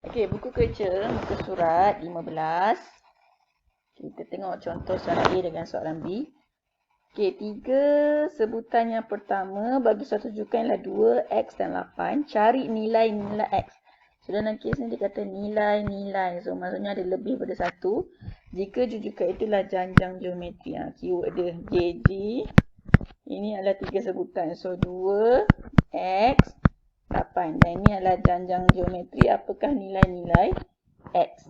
Okey, buku kerja muka surat 15. Kita tengok contoh soalan A dengan soalan B. Okey, 3 sebutan yang pertama bagi suatu jukan ialah 2, X dan 8. Cari nilai-nilai X. So, dalam kes ni dia kata nilai-nilai. So, maksudnya ada lebih pada 1. Jika jujukan itulah janjang geometri. Keyword dia JG. Ini adalah 3 sebutan. So, 2, X, 8. Dan ini adalah janjang geometri. Apakah nilai-nilai X?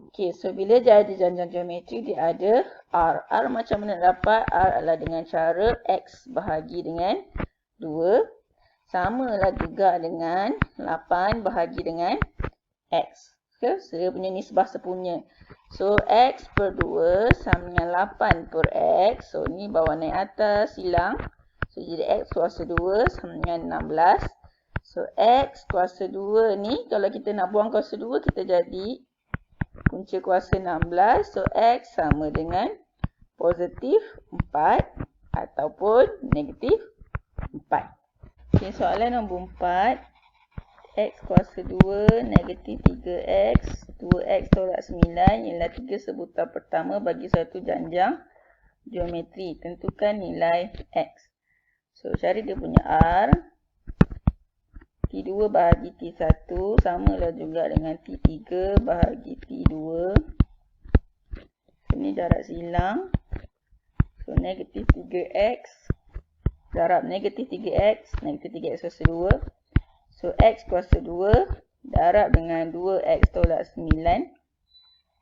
Okey, so bila dia ada janjang geometri, dia ada R. R macam mana nak dapat? R adalah dengan cara X bahagi dengan 2. Samalah juga dengan 8 bahagi dengan X. Okay? So, dia punya nisbah sepunya. So, X per 2 sama dengan 8 per X. So, ni bawa naik atas, hilang. So, jadi X kuasa 2 sama dengan 16. So, X kuasa 2 ni, kalau kita nak buang kuasa 2, kita jadi punca kuasa 16. So, X sama dengan positif 4 ataupun negatif 4. Okay, soalan nombor 4. X kuasa 2, negatif 3X, 2X tolak 9 ialah 3 sebutan pertama bagi satu janjang geometri. Tentukan nilai X. So, cari dia punya R. T2 bahagi T1 samalah juga dengan T3 bahagi T2. Ini darab silang. So, negatif 3X darab negatif 3X. Negatif 3X kuasa 2. So, X kuasa 2 darab dengan 2X tolak 9.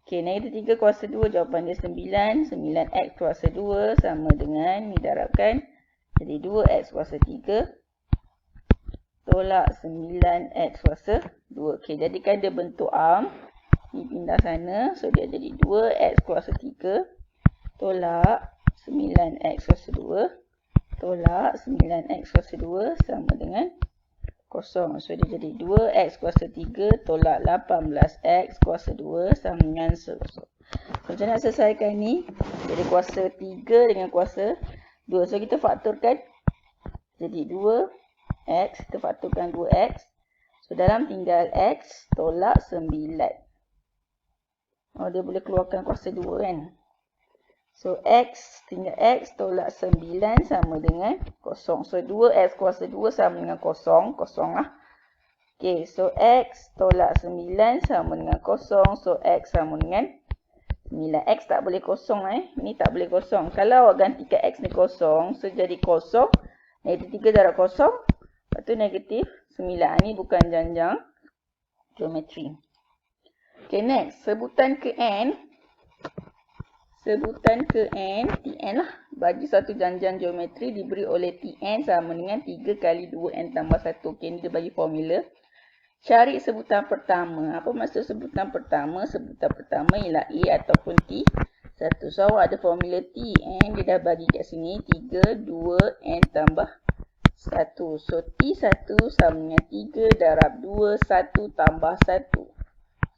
Okey, negatif 3 kuasa 2, jawapan dia 9. 9X kuasa 2 sama dengan, ni darabkan, jadi 2X kuasa 3 tolak 9X kuasa 2. Okey, jadikan dia bentuk arm. Ni pindah sana. So, dia jadi 2X kuasa 3 tolak 9X kuasa 2 tolak 9X kuasa 2 sama dengan 0. So, dia jadi 2X kuasa 3 tolak 18X kuasa 2 sama dengan 1. So, macam nak selesaikan ni? Jadi, kuasa 3 dengan kuasa 2. So, kita faktorkan. Jadi, 2X, kita faktorkan 2X. So, dalam tinggal X tolak 9. Oh, dia boleh keluarkan kuasa 2 kan? So, X tinggal X tolak 9 sama dengan 0. So, 2X kuasa 2 sama dengan 0. 0 lah. Okay, so X tolak 9 sama dengan 0. So, X sama dengan 9. X tak boleh kosong Ni tak boleh kosong. Kalau awak gantikan X ni kosong, so jadi 0. Negatif 3 darab 0. Lepas tu negatif 9. Ni bukan janjang geometri. Okay, next. Sebutan ke N. Sebutan ke N, Tn lah. Bagi satu janjang geometri diberi oleh Tn sama dengan 3 kali 2n tambah 1. Okay, ni dia bagi formula. Cari sebutan pertama. Apa maksud sebutan pertama? Sebutan pertama ialah A ataupun T1. So, awak ada formula Tn. Dia dah bagi kat sini. 3, 2n tambah 1. So, T1 sama dengan 3 darab 2, 1 tambah 1.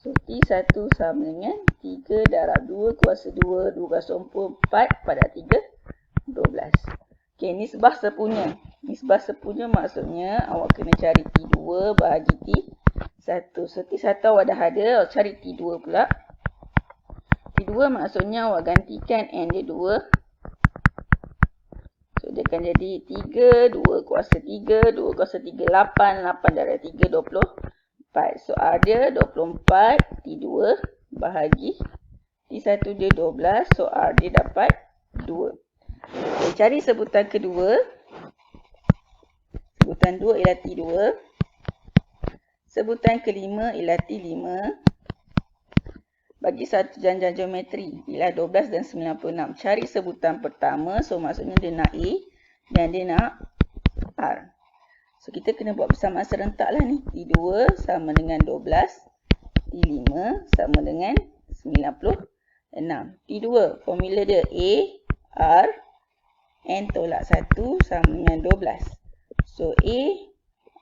So, T1 sama dengan 3 darab 2 kuasa 2, 2 kuasa 4 pada 3, 12. Okey, nisbah sepunya. Nisbah sepunya maksudnya awak kena cari T2 bahagi T1. So, T1 awak dah ada, awak cari T2 pula. T2 maksudnya awak gantikan N dia 2. So, dia akan jadi 3, 2 kuasa 3, 2 kuasa 3, 8, 8 darab 3, 24. So, R dia 24, T2 bahagi T1 dia 12. So, R dia dapat 2. Okay, cari sebutan kedua. Sebutan 2 ialah T2. Sebutan kelima ialah T5. Bagi satu janjang geometri ialah 12 dan 96. Cari sebutan pertama. So, maksudnya dia nak A dan dia nak R. So, kita kena buat persamaan serentak lah ni. T2 sama dengan 12. T5 sama dengan 96. T2, formula dia A, R, N tolak 1 sama dengan 12. So, A,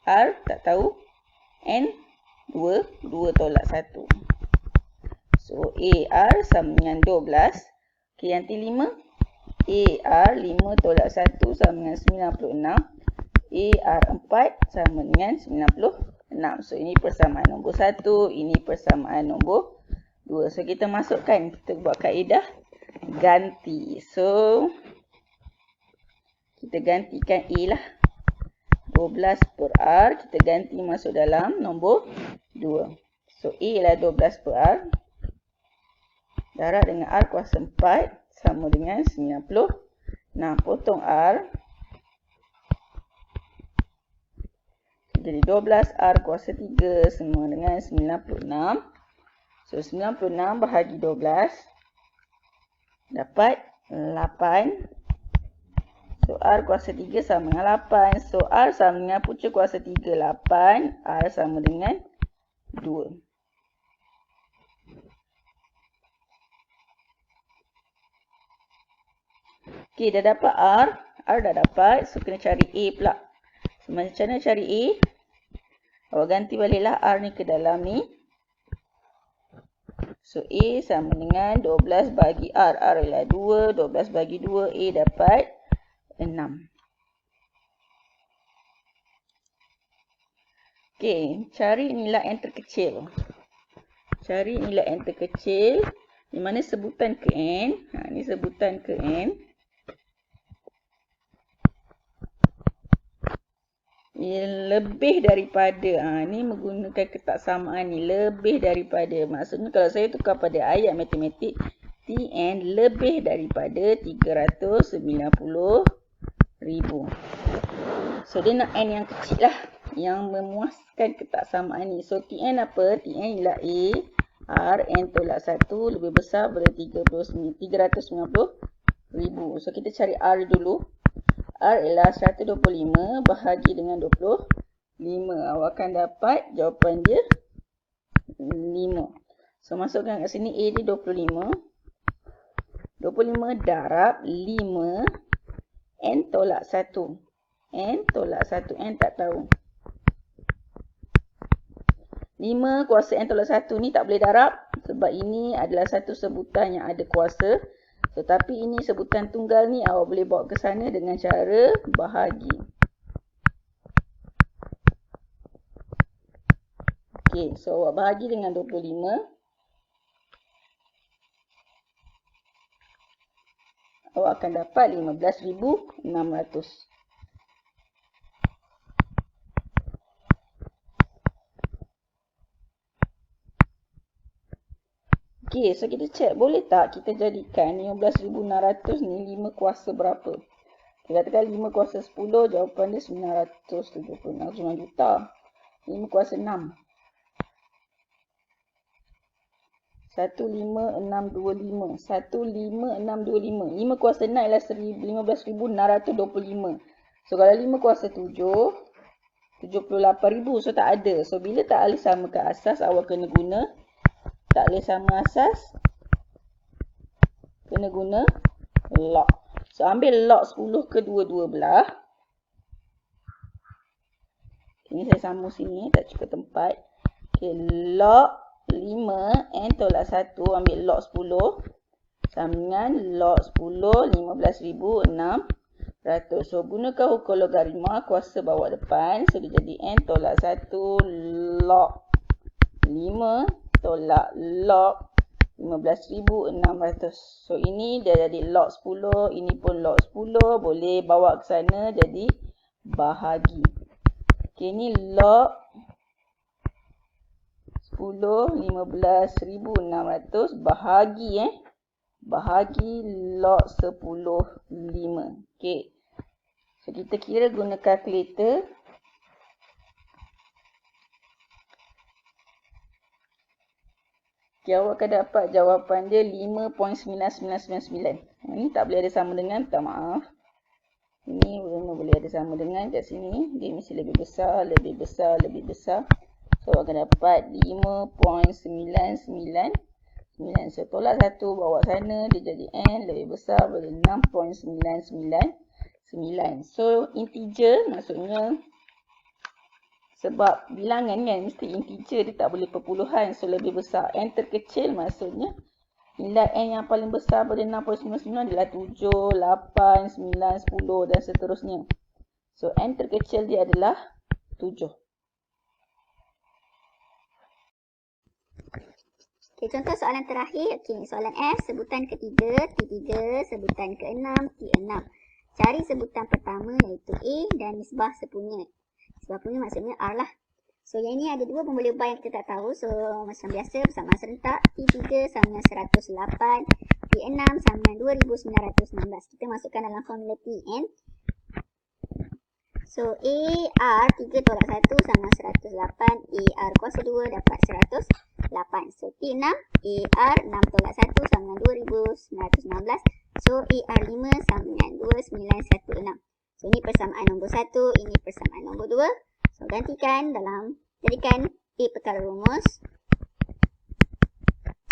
R tak tahu. N, 2, 2 tolak 1. So, A, R sama dengan 12. Okay, yang T5. A, R, 5 tolak 1 sama dengan 96. A, R, 4 sama dengan 96. 6. So, ini persamaan nombor 1. Ini persamaan nombor 2. So, kita masukkan. Kita buat kaedah ganti. So, kita gantikan A lah. 12 per R. Kita ganti masuk dalam nombor 2. So, A ialah 12 per R. Darab dengan R kuasa 4 sama dengan 90. Nah, potong R. Jadi 12 R kuasa 3 sama dengan 96. So, 96 bahagi 12. Dapat 8. So, R kuasa 3 sama dengan 8. So, R sama dengan punca kuasa 3, 8. R sama dengan 2. Okey, dah dapat R. R dah dapat. So, kena cari A pula. So, macam mana cari A? Awak ganti baliklah R ni ke dalam ni. So, A sama dengan 12 bagi R. R ialah 2. 12 bagi 2. A dapat 6. Okey, cari nilai N terkecil. Cari nilai N terkecil. Di mana sebutan ke N. Ni sebutan ke N. Lebih daripada. Ni menggunakan ketaksamaan ni. Lebih daripada. Maksudnya kalau saya tukar pada ayat matematik. Tn lebih daripada 390,000. So, dia nak N yang kecil lah. Yang memuaskan ketaksamaan ni. So, Tn apa? Tn ialah A. R. N tolak 1 lebih besar daripada 390,000. So, kita cari R dulu. R ialah 125 bahagi dengan 25. Awak akan dapat jawapan dia 5. So, masukkan kat sini A dia 25. 25 darab 5. N tolak 1. N tolak 1. N tak tahu. 5 kuasa N tolak 1 ni tak boleh darab. Sebab ini adalah satu sebutan yang ada kuasa. Tetapi ini sebutan tunggal ni awak boleh bawa ke sana dengan cara bahagi. Okey, so awak bahagi dengan 25. Awak akan dapat 15,600. Okey, so kita cek boleh tak kita jadikan 15,600 ni 5 kuasa berapa? Kita katakan 5 kuasa 10, jawapan dia 976 juta. 5 kuasa 6. 15625. 15625. 5 kuasa 6 ialah 15,625. So, kalau 5 kuasa 7, 78,000. So, tak ada. So, bila tak boleh samakan asas, awak kena guna. Tak boleh sama asas, kena guna log. So, ambil log 10 ke dua-dua belah. Ini saya sambung sini, tak cukup tempat. Okay, log 5 N tolak 1, ambil log 10. Sama dengan log 10, 15,600. So, gunakan hukum logaritma, kuasa bawa depan. So, dia jadi N tolak 1 log 5 tolak log 15,600. So, ini dia jadi log 10. Ini pun log 10. Boleh bawa ke sana jadi bahagi. Okay, ini log 10, 15,600 bahagi bahagi log 10, 5. Okay. So, kita kira guna kalkulator. Okay, awak akan dapat jawapan dia 5.9999. Ini tak boleh ada sama dengan, minta maaf. Ini boleh ada sama dengan kat sini. Dia mesti lebih besar, lebih besar, lebih besar. So, awak akan dapat 5.999. So, tolak 1 bawa sana, dia jadi N lebih besar daripada 6.999. So, integer maksudnya sebab bilangan kan mesti integer, dia tak boleh perpuluhan. So, lebih besar. N terkecil maksudnya nilai N yang paling besar pada 6.99 adalah 7, 8, 9, 10 dan seterusnya. So, N terkecil dia adalah 7. Okey, contoh soalan terakhir. Okey, soalan F, sebutan ketiga, T3, sebutan keenam, T6. Cari sebutan pertama iaitu A dan nisbah sepunya. Nisbah punya maksudnya R lah. So, yang ini ada dua pemboleh ubah yang kita tak tahu. So, macam biasa, persamaan serentak. T3 sama dengan 108. T6 sama dengan 2916. Kita masukkan dalam formula Tn. So, A, R, 3 tolak 1 sama 108. A, R kuasa 2 dapat 108. So, T6, A, R, 6 tolak 1 sama dengan 2916. So, A, R 5 sama dengan 2916. So, ini persamaan nombor 1, ini persamaan nombor 2. So, gantikan jadikan A perkara rumus.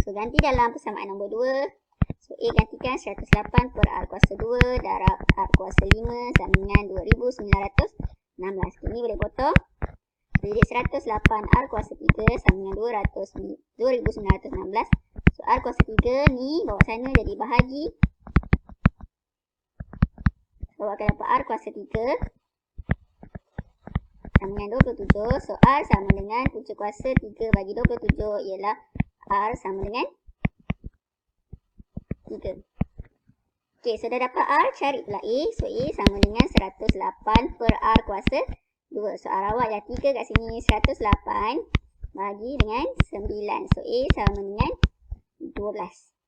So, ganti dalam persamaan nombor 2. So, A gantikan 108 per R kuasa 2 darab R kuasa 5 sama dengan 2916. Ini boleh potong. Jadi, 108 R kuasa 3 sama dengan 2916. So, R kuasa 3 ni bawa sana jadi bahagi. So, akan dapat R kuasa 3 sama dengan 27. So, R sama dengan 7 kuasa 3 bagi 27 ialah R sama dengan 3. Okey, so dah dapat R, cari pula A. So, A sama dengan 108 per R kuasa 2. So, R awak dah 3 kat sini. 108 bagi dengan 9. So, A sama dengan 12.